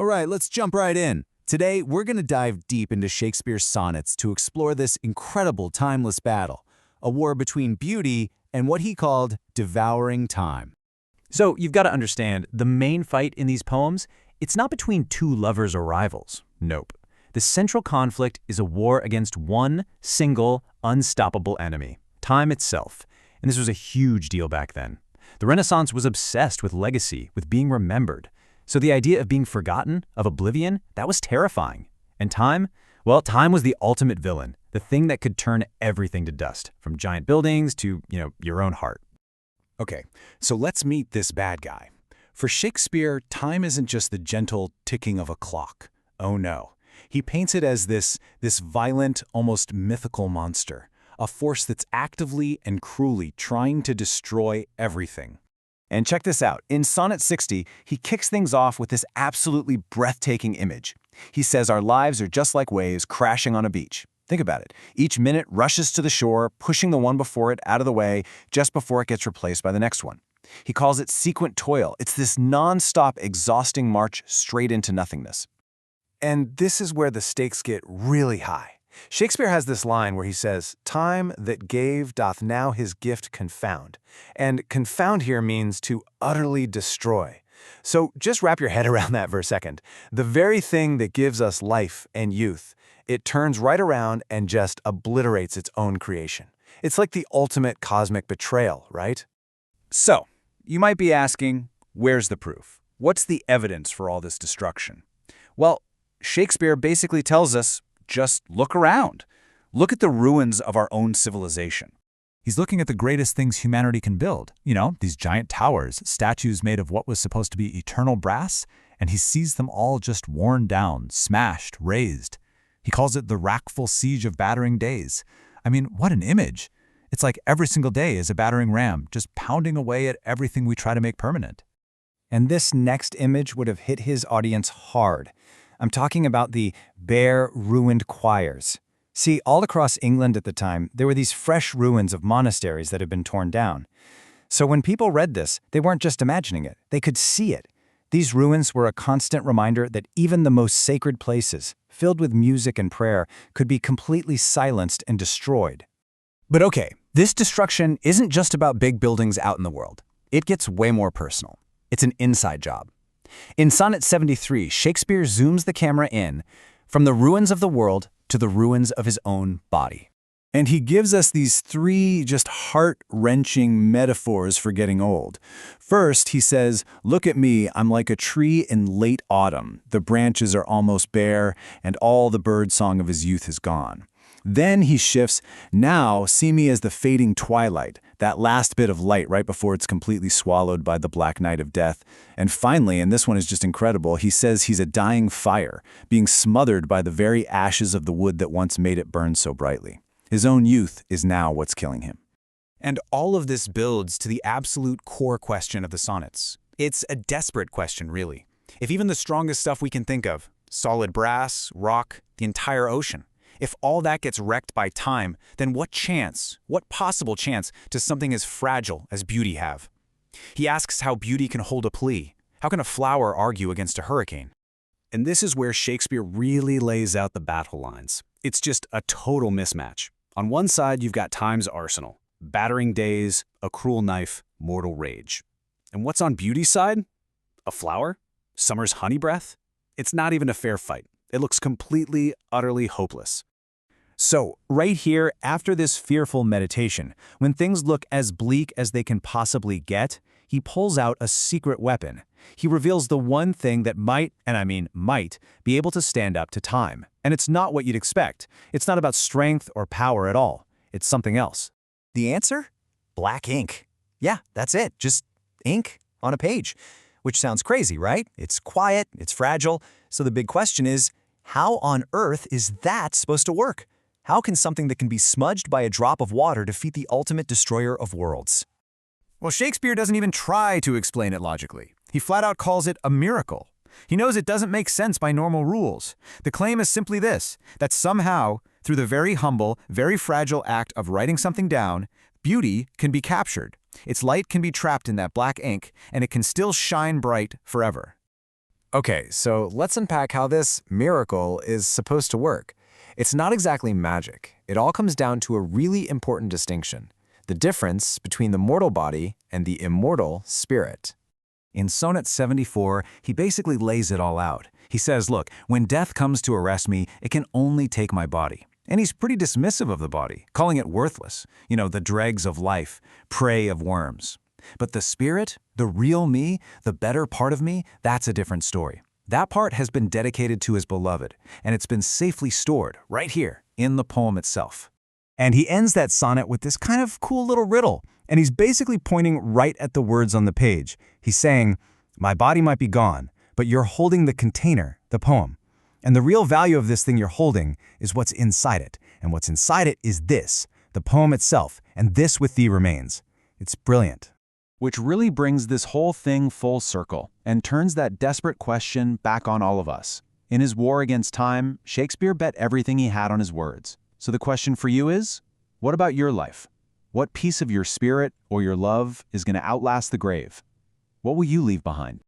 All right, let's jump right in. Today, we're going to dive deep into Shakespeare's sonnets to explore this incredible timeless battle, a war between beauty and what he called devouring time. So you've got to understand, the main fight in these poems, it's not between two lovers or rivals. Nope. The central conflict is a war against one single, unstoppable enemy, time itself. And this was a huge deal back then. The Renaissance was obsessed with legacy, with being remembered. So the idea of being forgotten, of oblivion, that was terrifying. And time? Well, time was the ultimate villain, the thing that could turn everything to dust, from giant buildings to, your own heart. Okay, so let's meet this bad guy. For Shakespeare, time isn't just the gentle ticking of a clock. Oh no. He paints it as this violent, almost mythical monster, a force that's actively and cruelly trying to destroy everything. And check this out. In Sonnet 60, he kicks things off with this absolutely breathtaking image. He says our lives are just like waves crashing on a beach. Think about it. Each minute rushes to the shore, pushing the one before it out of the way just before it gets replaced by the next one. He calls it sequent toil. It's this non-stop, exhausting march straight into nothingness. And this is where the stakes get really high. Shakespeare has this line where he says, "Time that gave doth now his gift confound." And confound here means to utterly destroy. So just wrap your head around that for a second. The very thing that gives us life and youth, it turns right around and just obliterates its own creation. It's like the ultimate cosmic betrayal, right? So, you might be asking, where's the proof? What's the evidence for all this destruction? Well, Shakespeare basically tells us, just look around. Look at the ruins of our own civilization. He's looking at the greatest things humanity can build. These giant towers, statues made of what was supposed to be eternal brass, and he sees them all just worn down, smashed, razed. He calls it the wrackful siege of battering days. I mean, what an image. It's like every single day is a battering ram, just pounding away at everything we try to make permanent. And this next image would have hit his audience hard. I'm talking about the bare, ruined choirs. See, all across England at the time, there were these fresh ruins of monasteries that had been torn down. So when people read this, they weren't just imagining it. They could see it. These ruins were a constant reminder that even the most sacred places, filled with music and prayer, could be completely silenced and destroyed. But okay, this destruction isn't just about big buildings out in the world. It gets way more personal. It's an inside job. In Sonnet 73, Shakespeare zooms the camera in from the ruins of the world to the ruins of his own body. And he gives us these three just heart-wrenching metaphors for getting old. First, he says, "Look at me, I'm like a tree in late autumn. The branches are almost bare, and all the bird song of his youth is gone." Then he shifts, "Now see me as the fading twilight, that last bit of light right before it's completely swallowed by the black night of death." And finally, and this one is just incredible, he says he's a dying fire, being smothered by the very ashes of the wood that once made it burn so brightly. His own youth is now what's killing him. And all of this builds to the absolute core question of the sonnets. It's a desperate question, really. If even the strongest stuff we can think of, solid brass, rock, the entire ocean, if all that gets wrecked by time, then what possible chance does something as fragile as beauty have? He asks how beauty can hold a plea. How can a flower argue against a hurricane? And this is where Shakespeare really lays out the battle lines. It's just a total mismatch. On one side, you've got time's arsenal, battering days, a cruel knife, mortal rage. And what's on beauty's side? A flower? Summer's honey breath? It's not even a fair fight. It looks completely, utterly hopeless. So, right here, after this fearful meditation, when things look as bleak as they can possibly get, he pulls out a secret weapon. He reveals the one thing that might, and I mean might, be able to stand up to time. And it's not what you'd expect. It's not about strength or power at all. It's something else. The answer? Black ink. Yeah, that's it. Just ink on a page. Which sounds crazy, right? It's quiet, it's fragile. So the big question is, how on earth is that supposed to work? How can something that can be smudged by a drop of water defeat the ultimate destroyer of worlds? Well, Shakespeare doesn't even try to explain it logically. He flat out calls it a miracle. He knows it doesn't make sense by normal rules. The claim is simply this, that somehow, through the very humble, very fragile act of writing something down, beauty can be captured. Its light can be trapped in that black ink, and it can still shine bright forever. Okay, so let's unpack how this miracle is supposed to work. It's not exactly magic. It all comes down to a really important distinction: the difference between the mortal body and the immortal spirit. In Sonnet 74, he basically lays it all out. He says, look, when death comes to arrest me, it can only take my body. And he's pretty dismissive of the body, calling it worthless, the dregs of life, prey of worms. But the spirit, the real me, the better part of me, that's a different story. That part has been dedicated to his beloved, and it's been safely stored right here in the poem itself. And he ends that sonnet with this kind of cool little riddle, and he's basically pointing right at the words on the page. He's saying, my body might be gone, but you're holding the container, the poem. And the real value of this thing you're holding is what's inside it. And what's inside it is this, the poem itself, and this with thee remains. It's brilliant. Which really brings this whole thing full circle and turns that desperate question back on all of us. In his war against time, Shakespeare bet everything he had on his words. So the question for you is, what about your life? What piece of your spirit or your love is going to outlast the grave? What will you leave behind?